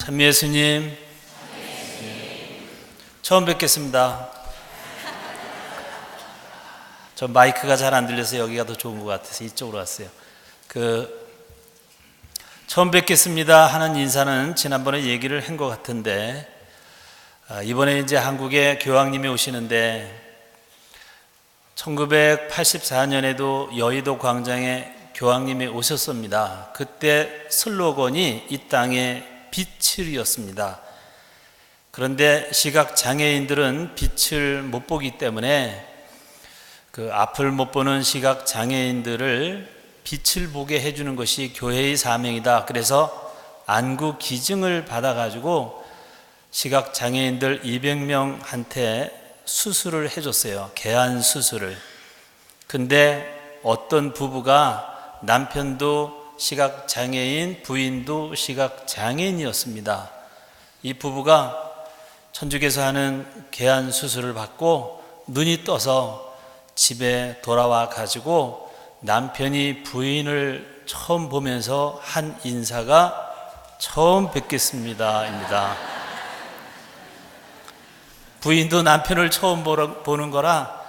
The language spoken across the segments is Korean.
찬미 예수님, 처음 뵙겠습니다. 저 마이크가 잘 안 들려서 여기가 더 좋은 것 같아서 이쪽으로 왔어요. 처음 뵙겠습니다 하는 인사는 지난번에 얘기를 한 것 같은데, 이번에 이제 한국에 교황님이 오시는데 1984년에도 여의도 광장에 교황님이 오셨습니다. 그때 슬로건이 이 땅의 빛을이었습니다. 그런데 시각장애인들은 빛을 못 보기 때문에 그 앞을 못 보는 시각장애인들을 빛을 보게 해주는 것이 교회의 사명이다. 그래서 안구 기증을 받아가지고 시각장애인들 200명한테 수술을 해줬어요. 개안 수술을. 근데 어떤 부부가 남편도 시각장애인, 부인도 시각장애인이었습니다. 이 부부가 천주교에서 하는 개안 수술을 받고 눈이 떠서 집에 돌아와 가지고 남편이 부인을 처음 보면서 한 인사가 처음 뵙겠습니다입니다. 부인도 남편을 처음 보는 거라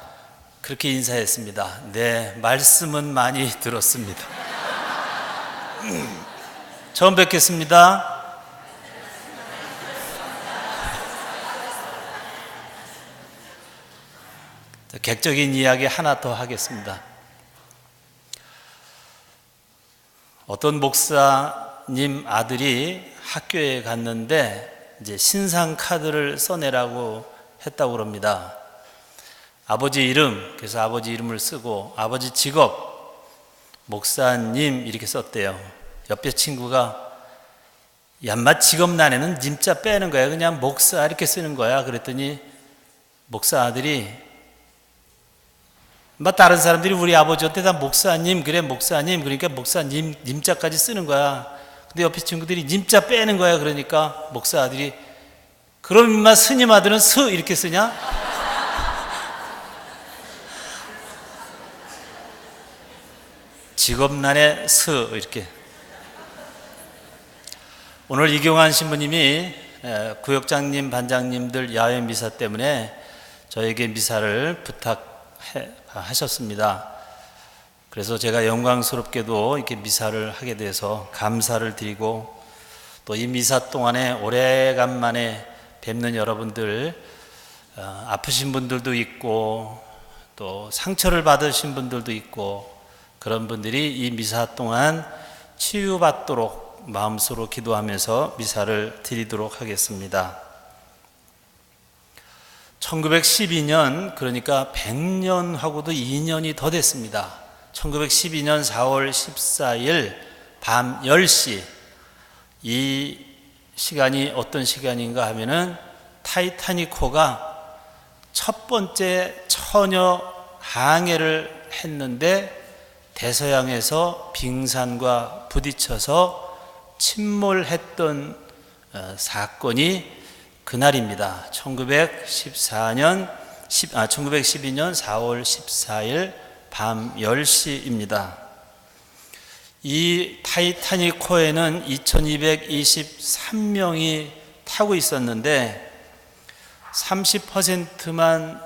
그렇게 인사했습니다. 네, 말씀은 많이 들었습니다. 처음 뵙겠습니다. 객적인 이야기 하나 더 하겠습니다. 어떤 목사님 아들이 학교에 갔는데 이제 신상 카드를 써내라고 했다고 그럽니다. 아버지 이름, 그래서 아버지 이름을 쓰고 아버지 직업, 목사님 이렇게 썼대요. 옆에 친구가 야, 인마 직업란에는 님자 빼는 거야. 그냥 목사 이렇게 쓰는 거야. 그랬더니 목사 아들이 다른 사람들이 우리 아버지한테 다 목사님, 그래 목사님, 그러니까 목사님 님자까지 쓰는 거야. 근데 옆에 친구들이 님자 빼는 거야. 그러니까 목사 아들이 그럼 인마 스님 아들은 스 이렇게 쓰냐? 직업란에 스 이렇게. 오늘 이경환 신부님이 구역장님, 반장님들 야외 미사 때문에 저에게 미사를 부탁하셨습니다. 그래서 제가 영광스럽게도 이렇게 미사를 하게 돼서 감사를 드리고, 또 이 미사 동안에 오래간만에 뵙는 여러분들, 아프신 분들도 있고 또 상처를 받으신 분들도 있고, 그런 분들이 이 미사 동안 치유받도록 마음속으로 기도하면서 미사를 드리도록 하겠습니다. 1912년, 그러니까 100년하고도 2년이 더 됐습니다. 1912년 4월 14일 밤 10시, 이 시간이 어떤 시간인가 하면은 타이타닉호가 첫 번째 처녀 항해를 했는데 대서양에서 빙산과 부딪혀서 침몰했던 사건이 그날입니다. 1912년 4월 14일 밤 10시입니다. 이 타이타닉호에는 2223명이 타고 있었는데 30%만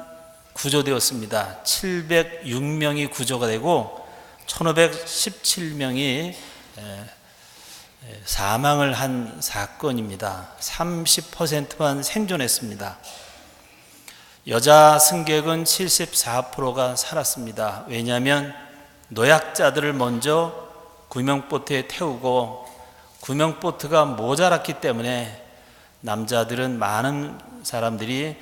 구조되었습니다. 706명이 구조가 되고 1517명이 사망을 한 사건입니다. 30%만 생존했습니다. 여자 승객은 74%가 살았습니다. 왜냐하면 노약자들을 먼저 구명보트에 태우고 구명보트가 모자랐기 때문에 남자들은 많은 사람들이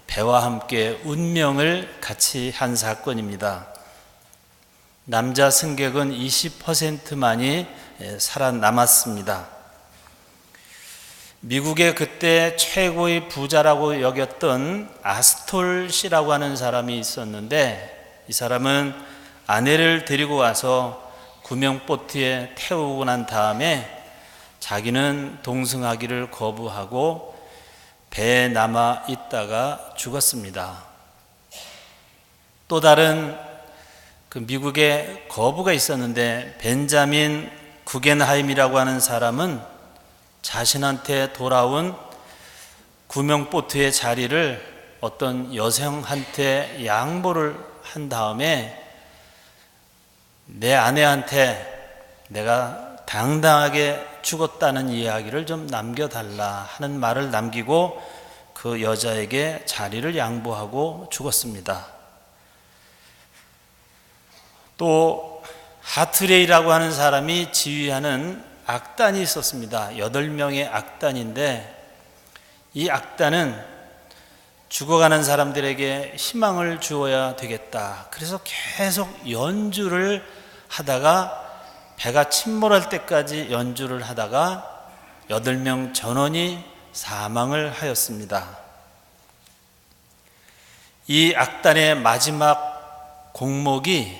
배와 함께 운명을 같이 한 사건입니다. 남자 승객은 20%만이 살아남았습니다. 미국의 그때 최고의 부자라고 여겼던 아스톨 씨라고 하는 사람이 있었는데, 이 사람은 아내를 데리고 와서 구명보트에 태우고 난 다음에 자기는 동승하기를 거부하고 배에 남아 있다가 죽었습니다. 또 다른 그 미국에 거부가 있었는데 벤자민 구겐하임이라고 하는 사람은 자신한테 돌아온 구명보트의 자리를 어떤 여성한테 양보를 한 다음에 내 아내한테 내가 당당하게 죽었다는 이야기를 좀 남겨달라 하는 말을 남기고 그 여자에게 자리를 양보하고 죽었습니다. 또 하트레이라고 하는 사람이 지휘하는 악단이 있었습니다. 8명의 악단인데 이 악단은 죽어가는 사람들에게 희망을 주어야 되겠다. 그래서 계속 연주를 하다가 배가 침몰할 때까지 연주를 하다가 8명 전원이 사망을 하였습니다. 이 악단의 마지막 곡목이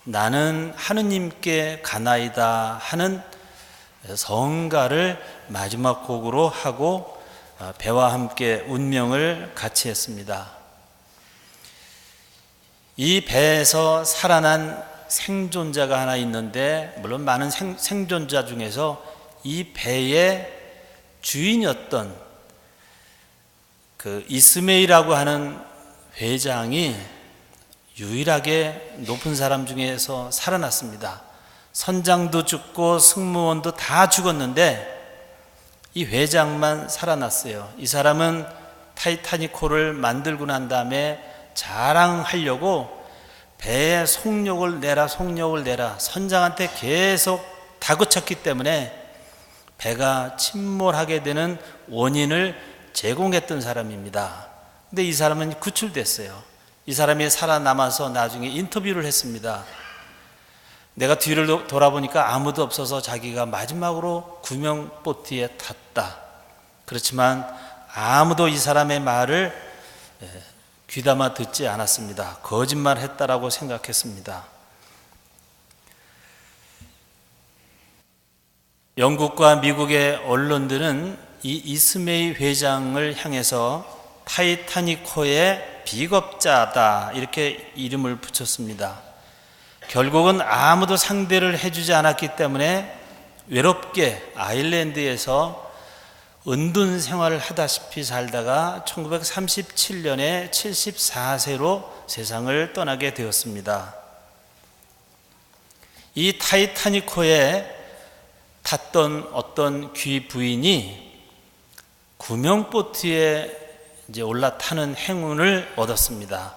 나는 하느님께 가나이다 하는 성가를 마지막 곡으로 하고 배와 함께 운명을 같이 했습니다. 이 배에서 살아난 생존자가 하나 있는데 물론 많은 생존자 중에서 이 배의 주인이었던 그 이스메이라고 하는 회장이 유일하게 높은 사람 중에서 살아났습니다. 선장도 죽고 승무원도 다 죽었는데 이 회장만 살아났어요. 이 사람은 타이타닉호를 만들고 난 다음에 자랑하려고 배에 속력을 내라 선장한테 계속 다그쳤기 때문에 배가 침몰하게 되는 원인을 제공했던 사람입니다. 근데 이 사람은 구출됐어요. 이 사람이 살아남아서 나중에 인터뷰를 했습니다. 내가 뒤를 돌아보니까 아무도 없어서 자기가 마지막으로 구명보트에 탔다. 그렇지만 아무도 이 사람의 말을 귀담아 듣지 않았습니다. 거짓말했다라고 생각했습니다. 영국과 미국의 언론들은 이 이스메이 회장을 향해서 타이타닉호의 비겁자다 이렇게 이름을 붙였습니다. 결국은 아무도 상대를 해주지 않았기 때문에 외롭게 아일랜드에서 은둔 생활을 하다시피 살다가 1937년에 74세로 세상을 떠나게 되었습니다. 이 타이타닉호에 탔던 어떤 귀 부인이 구명보트에 이제 올라타는 행운을 얻었습니다.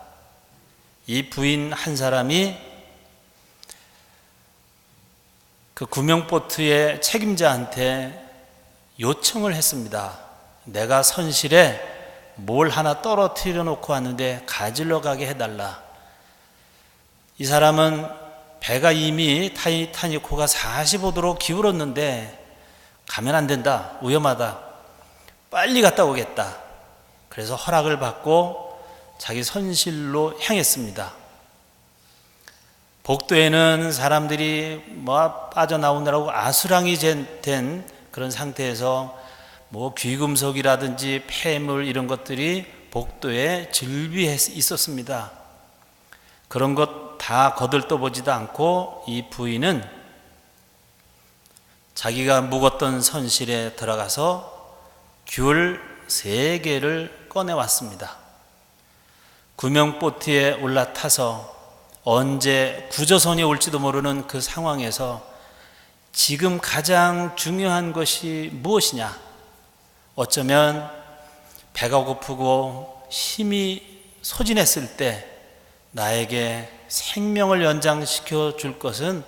이 부인 한 사람이 그 구명보트의 책임자한테 요청을 했습니다. 내가 선실에 뭘 하나 떨어뜨려 놓고 왔는데 가지러 가게 해달라. 이 사람은 배가 이미 타이타닉호가 45도로 기울었는데 가면 안 된다. 위험하다. 빨리 갔다 오겠다. 그래서 허락을 받고 자기 선실로 향했습니다. 복도에는 사람들이 빠져나오느라고 아수랑이 된 그런 상태에서 귀금속이라든지 폐물 이런 것들이 복도에 즐비해 있었습니다. 그런 것 다 거들떠보지도 않고 이 부인은 자기가 묵었던 선실에 들어가서 귤 3개를 꺼내왔습니다. 구명보트에 올라타서 언제 구조선이 올지도 모르는 그 상황에서 지금 가장 중요한 것이 무엇이냐? 어쩌면 배가 고프고 힘이 소진했을 때 나에게 생명을 연장시켜 줄 것은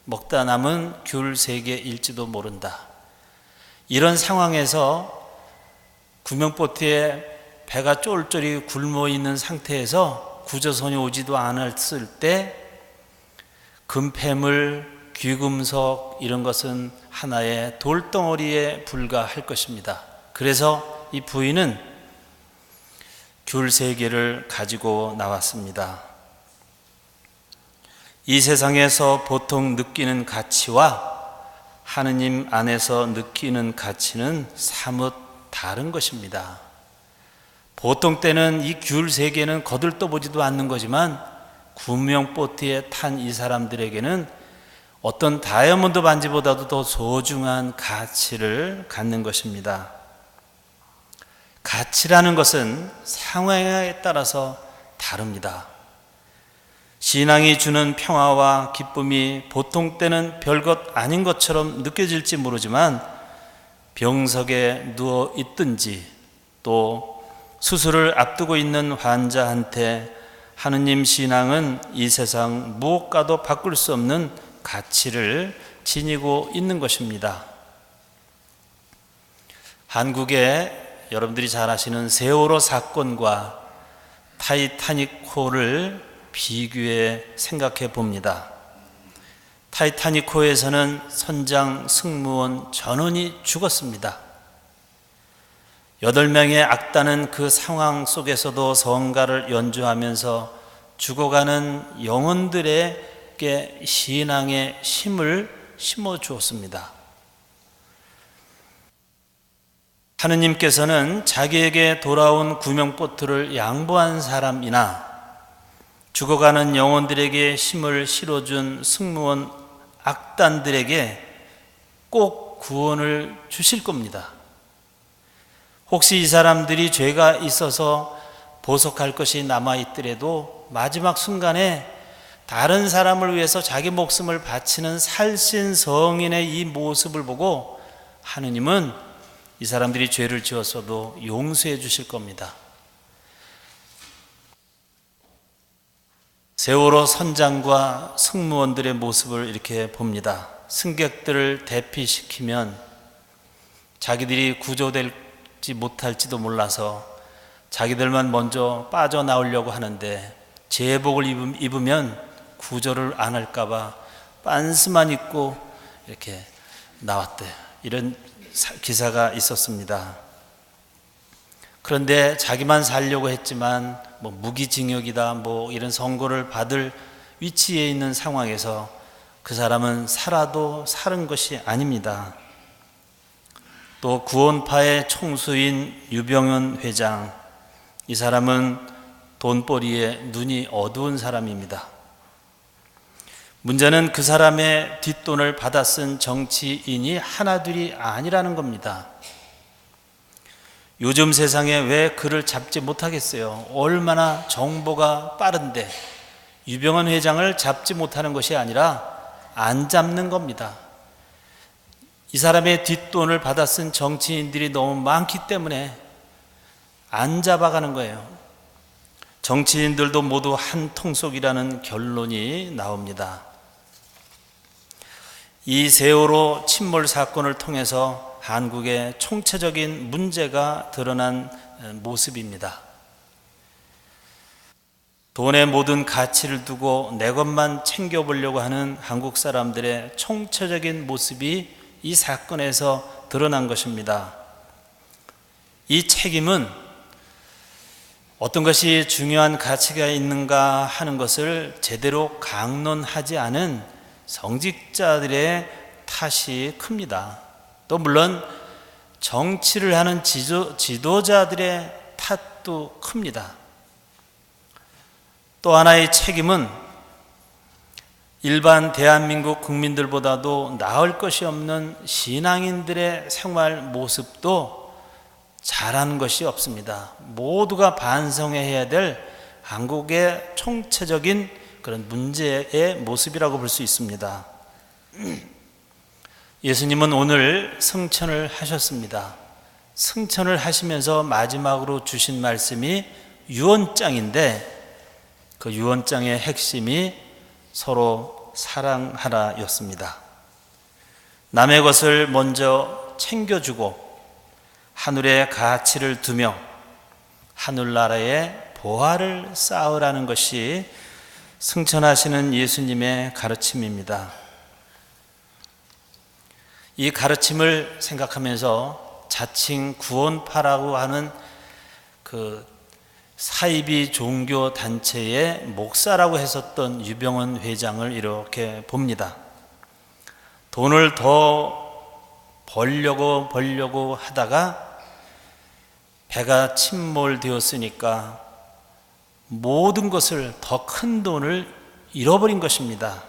먹다 남은 귤 3개일지도 모른다. 이런 상황에서 구명보트에 배가 쫄쫄이 굶어 있는 상태에서 구조선이 오지도 않았을 때 금폐물, 귀금속 이런 것은 하나의 돌덩어리에 불과할 것입니다. 그래서 이 부인은 귤 3개를 가지고 나왔습니다. 이 세상에서 보통 느끼는 가치와 하느님 안에서 느끼는 가치는 사뭇 다른 것입니다. 보통 때는 이 귤 3개는 거들떠보지도 않는 거지만 구명보트에 탄 이 사람들에게는 어떤 다이아몬드 반지보다도 더 소중한 가치를 갖는 것입니다. 가치라는 것은 상황에 따라서 다릅니다. 신앙이 주는 평화와 기쁨이 보통 때는 별것 아닌 것처럼 느껴질지 모르지만 병석에 누워 있든지 또 수술을 앞두고 있는 환자한테 하느님 신앙은 이 세상 무엇과도 바꿀 수 없는 가치를 지니고 있는 것입니다. 한국에 여러분들이 잘 아시는 세월호 사건과 타이타닉호를 비교해 생각해 봅니다. 타이타닉호에서는 선장 승무원 전원이 죽었습니다. 8명의 악단은 그 상황 속에서도 성가를 연주하면서 죽어가는 영혼들에게 신앙의 힘을 심어 주었습니다. 하느님께서는 자기에게 돌아온 구명보트를 양보한 사람이나 죽어가는 영혼들에게 힘을 실어준 승무원 악단들에게 꼭 구원을 주실 겁니다. 혹시 이 사람들이 죄가 있어서 보석할 것이 남아있더라도 마지막 순간에 다른 사람을 위해서 자기 목숨을 바치는 살신 성인의 이 모습을 보고 하느님은 이 사람들이 죄를 지었어도 용서해 주실 겁니다. 세월호 선장과 승무원들의 모습을 이렇게 봅니다. 승객들을 대피시키면 자기들이 구조될지 못할지도 몰라서 자기들만 먼저 빠져나오려고 하는데 제복을 입으면 구조를 안 할까 봐 빤스만 입고 이렇게 나왔대. 이런 기사가 있었습니다. 그런데 자기만 살려고 했지만 무기징역이다 이런 선고를 받을 위치에 있는 상황에서 그 사람은 살아도 사는 것이 아닙니다. 또 구원파의 총수인 유병현 회장, 이 사람은 돈벌이에 눈이 어두운 사람입니다. 문제는 그 사람의 뒷돈을 받아 쓴 정치인이 하나둘이 아니라는 겁니다. 요즘 세상에 왜 그를 잡지 못하겠어요? 얼마나 정보가 빠른데 유병헌 회장을 잡지 못하는 것이 아니라 안 잡는 겁니다. 이 사람의 뒷돈을 받아 쓴 정치인들이 너무 많기 때문에 안 잡아가는 거예요. 정치인들도 모두 한 통속이라는 결론이 나옵니다. 이 세월호 침몰 사건을 통해서 한국의 총체적인 문제가 드러난 모습입니다. 돈의 모든 가치를 두고 내 것만 챙겨보려고 하는 한국 사람들의 총체적인 모습이 이 사건에서 드러난 것입니다. 이 책임은 어떤 것이 중요한 가치가 있는가 하는 것을 제대로 강론하지 않은 성직자들의 탓이 큽니다. 또 물론 정치를 하는 지도자들의 탓도 큽니다. 또 하나의 책임은 일반 대한민국 국민들보다도 나을 것이 없는 신앙인들의 생활 모습도 잘하는 것이 없습니다. 모두가 반성해야 될 한국의 총체적인 그런 문제의 모습이라고 볼 수 있습니다. 예수님은 오늘 승천을 하셨습니다. 승천을 하시면서 마지막으로 주신 말씀이 유언장인데 그 유언장의 핵심이 서로 사랑하라 였습니다. 남의 것을 먼저 챙겨주고 하늘의 가치를 두며 하늘나라의 보화를 쌓으라는 것이 승천하시는 예수님의 가르침입니다. 이 가르침을 생각하면서 자칭 구원파라고 하는 그 사이비 종교 단체의 목사라고 했었던 유병헌 회장을 이렇게 봅니다. 돈을 더 벌려고 하다가 배가 침몰되었으니까 모든 것을 더 큰 돈을 잃어버린 것입니다.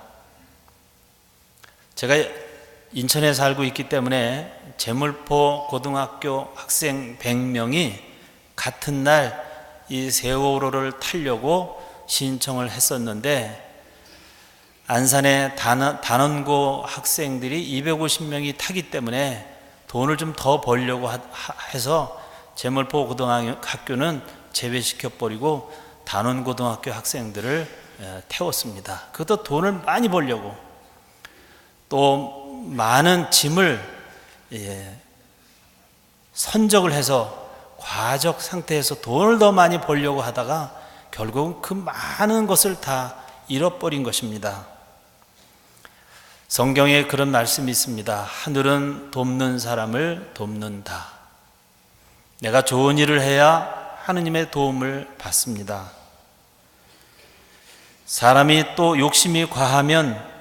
제가 인천에 살고 있기 때문에 제물포 고등학교 학생 100명이 같은 날 이 세월호를 타려고 신청을 했었는데 안산의 단원고 학생들이 250명이 타기 때문에 돈을 좀 더 벌려고 해서 제물포 고등학교는 제외시켜 버리고 단원고등학교 학생들을 태웠습니다. 그것도 돈을 많이 벌려고, 또 많은 짐을 선적을 해서 과적 상태에서 돈을 더 많이 벌려고 하다가 결국은 그 많은 것을 다 잃어버린 것입니다. 성경에 그런 말씀이 있습니다. 하늘은 돕는 사람을 돕는다. 내가 좋은 일을 해야 하느님의 도움을 받습니다. 사람이 또 욕심이 과하면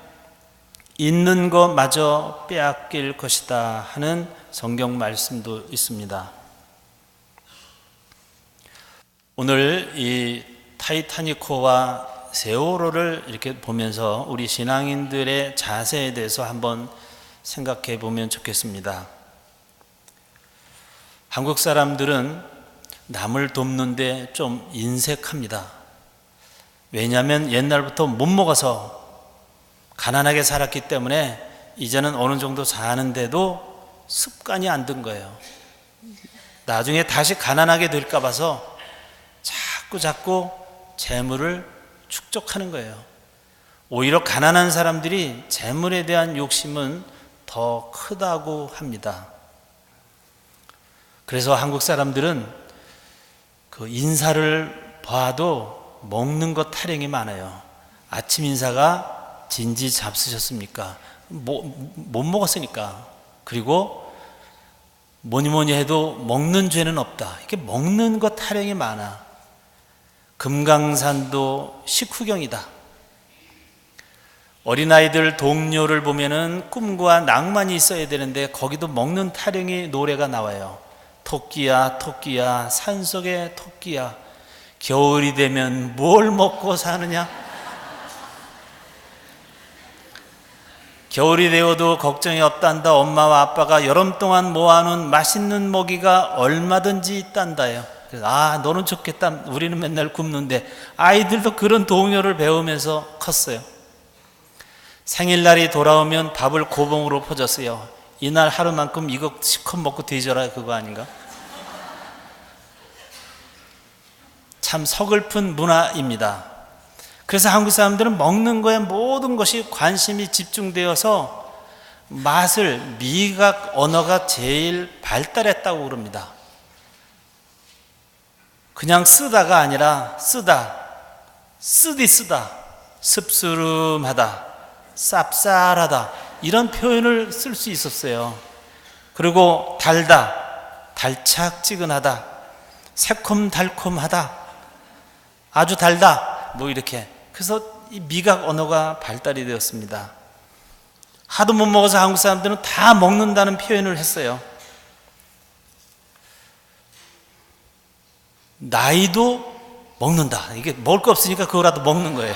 있는 것마저 빼앗길 것이다 하는 성경 말씀도 있습니다. 오늘 이 타이타닉호와 세월호를 이렇게 보면서 우리 신앙인들의 자세에 대해서 한번 생각해 보면 좋겠습니다. 한국 사람들은 남을 돕는데 좀 인색합니다. 왜냐하면 옛날부터 못 먹어서 가난하게 살았기 때문에 이제는 어느 정도 사는데도 습관이 안 든 거예요. 나중에 다시 가난하게 될까 봐서 자꾸 재물을 축적하는 거예요. 오히려 가난한 사람들이 재물에 대한 욕심은 더 크다고 합니다. 그래서 한국 사람들은 그 인사를 봐도 먹는 것 타령이 많아요. 아침 인사가 진지 잡수셨습니까? 못 먹었으니까. 그리고 뭐니 해도 먹는 죄는 없다. 이렇게 먹는 것 타령이 많아. 금강산도 식후경이다. 어린아이들 동요를 보면은 꿈과 낭만이 있어야 되는데 거기도 먹는 타령의 노래가 나와요. 토끼야 토끼야 산속의 토끼야 겨울이 되면 뭘 먹고 사느냐. 겨울이 되어도 걱정이 없단다. 엄마와 아빠가 여름 동안 모아놓은 맛있는 먹이가 얼마든지 있단다요. 그래서 너는 좋겠다. 우리는 맨날 굶는데. 아이들도 그런 동요를 배우면서 컸어요. 생일날이 돌아오면 밥을 고봉으로 퍼줬어요. 이날 하루만큼 이거 시컷 먹고 뒤져라, 그거 아닌가? 참 서글픈 문화입니다. 그래서 한국 사람들은 먹는 거에 모든 것이 관심이 집중되어서 맛을, 미각 언어가 제일 발달했다고 그럽니다. 그냥 쓰다가 아니라 쓰다, 쓰다, 씁쓸음하다, 쌉쌀하다 이런 표현을 쓸 수 있었어요. 그리고 달다, 달착지근하다, 새콤달콤하다, 아주 달다, 뭐 이렇게. 그래서 이 미각 언어가 발달이 되었습니다. 하도 못 먹어서 한국 사람들은 다 먹는다는 표현을 했어요. 나이도 먹는다. 이게 먹을 거 없으니까 그거라도 먹는 거예요.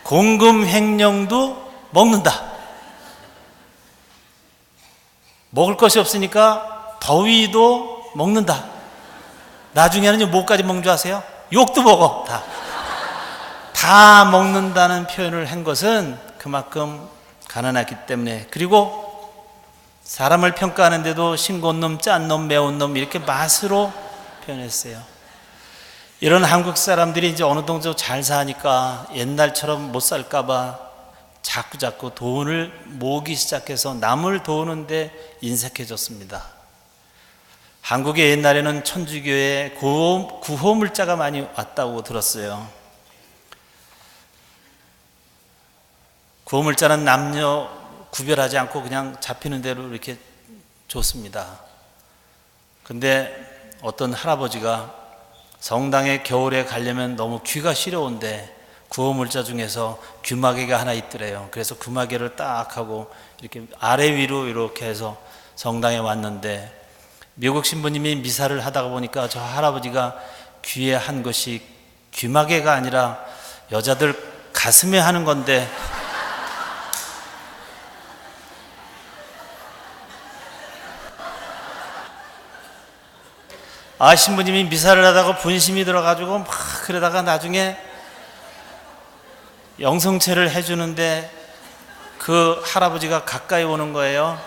공금횡령도 먹는다. 먹을 것이 없으니까 더위도 먹는다. 나중에는 뭐까지 먹는 줄 아세요? 욕도 먹어. 다 먹는다는 표현을 한 것은 그만큼 가난하기 때문에. 그리고 사람을 평가하는데도 싱거운 놈, 짠 놈, 매운 놈 이렇게 맛으로 표현했어요. 이런 한국 사람들이 이제 어느 정도 잘 사니까 옛날처럼 못 살까 봐 자꾸 돈을 모으기 시작해서 남을 도우는데 인색해졌습니다. 한국에 옛날에는 천주교에 구호물자가 많이 왔다고 들었어요. 구호물자는 남녀 구별하지 않고 그냥 잡히는 대로 이렇게 줬습니다. 근데 어떤 할아버지가 성당에 겨울에 가려면 너무 귀가 시려운데 구호물자 중에서 귀마개가 하나 있더래요. 그래서 귀마개를 딱 하고 이렇게 아래 위로 이렇게 해서 성당에 왔는데 미국 신부님이 미사를 하다가 보니까 저 할아버지가 귀에 한 것이 귀마개가 아니라 여자들 가슴에 하는 건데 신부님이 미사를 하다가 분심이 들어가지고 막 그러다가 나중에 영성체를 해주는데 그 할아버지가 가까이 오는 거예요.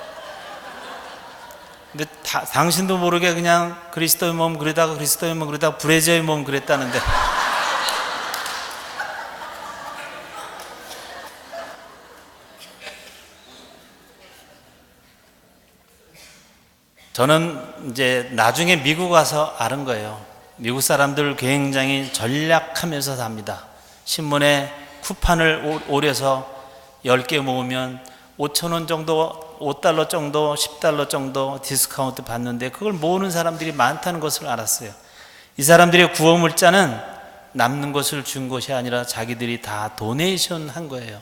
근데 당신도 모르게 그냥 그리스도의 몸 그러다가 그리스도의 몸 그러다가 브레저의 몸 그랬다는데 저는 이제 나중에 미국 와서 아는 거예요. 미국 사람들 굉장히 전략하면서 삽니다. 신문에 쿠판을 오려서 10개 모으면 5,000원 정도, $5 정도, $10 정도 디스카운트 받는데 그걸 모으는 사람들이 많다는 것을 알았어요. 이 사람들의 구호 물자는 남는 것을 준 것이 아니라 자기들이 다 도네이션 한 거예요.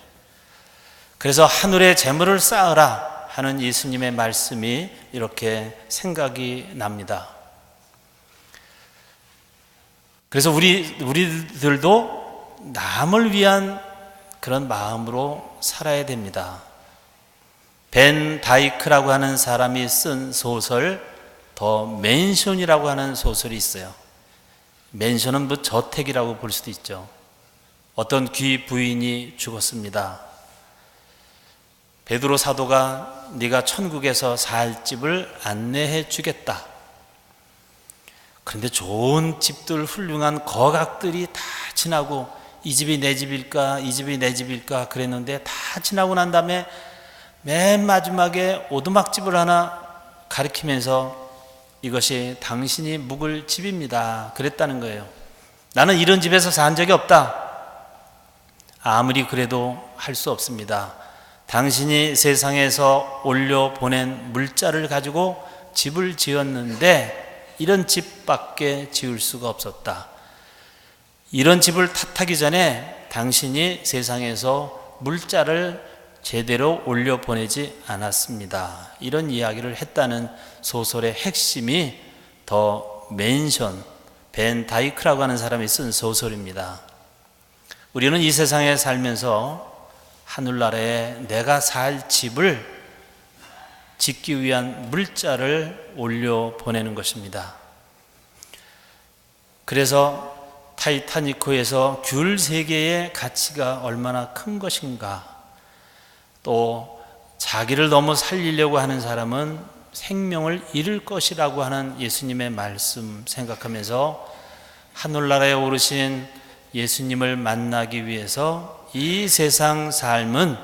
그래서 하늘에 재물을 쌓으라 하는 예수님의 말씀이 이렇게 생각이 납니다. 그래서 우리들도 남을 위한 그런 마음으로 살아야 됩니다. 벤 다이크라고 하는 사람이 쓴 소설 더 맨션이라고 하는 소설이 있어요. 맨션은 뭐 저택이라고 볼 수도 있죠. 어떤 귀 부인이 죽었습니다. 베드로 사도가 네가 천국에서 살 집을 안내해 주겠다. 그런데 좋은 집들, 훌륭한 거각들이 다 지나고 이 집이 내 집일까, 이 집이 내 집일까 그랬는데 다 지나고 난 다음에 맨 마지막에 오두막집을 하나 가리키면서 이것이 당신이 묵을 집입니다 그랬다는 거예요. 나는 이런 집에서 산 적이 없다. 아무리 그래도 할 수 없습니다. 당신이 세상에서 올려보낸 물자를 가지고 집을 지었는데 이런 집밖에 지을 수가 없었다. 이런 집을 탓하기 전에 당신이 세상에서 물자를 제대로 올려보내지 않았습니다. 이런 이야기를 했다는 소설의 핵심이 더 맨션, 벤 다이크라고 하는 사람이 쓴 소설입니다. 우리는 이 세상에 살면서 하늘나라에 내가 살 집을 짓기 위한 물자를 올려보내는 것입니다. 그래서 타이타닉호에서 귤 3개의 가치가 얼마나 큰 것인가, 또 자기를 너무 살리려고 하는 사람은 생명을 잃을 것이라고 하는 예수님의 말씀 생각하면서 하늘나라에 오르신 예수님을 만나기 위해서 이 세상 삶은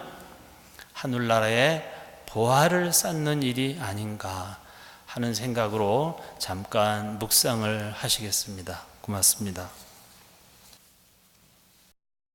하늘나라에 보화를 쌓는 일이 아닌가 하는 생각으로 잠깐 묵상을 하시겠습니다. 고맙습니다.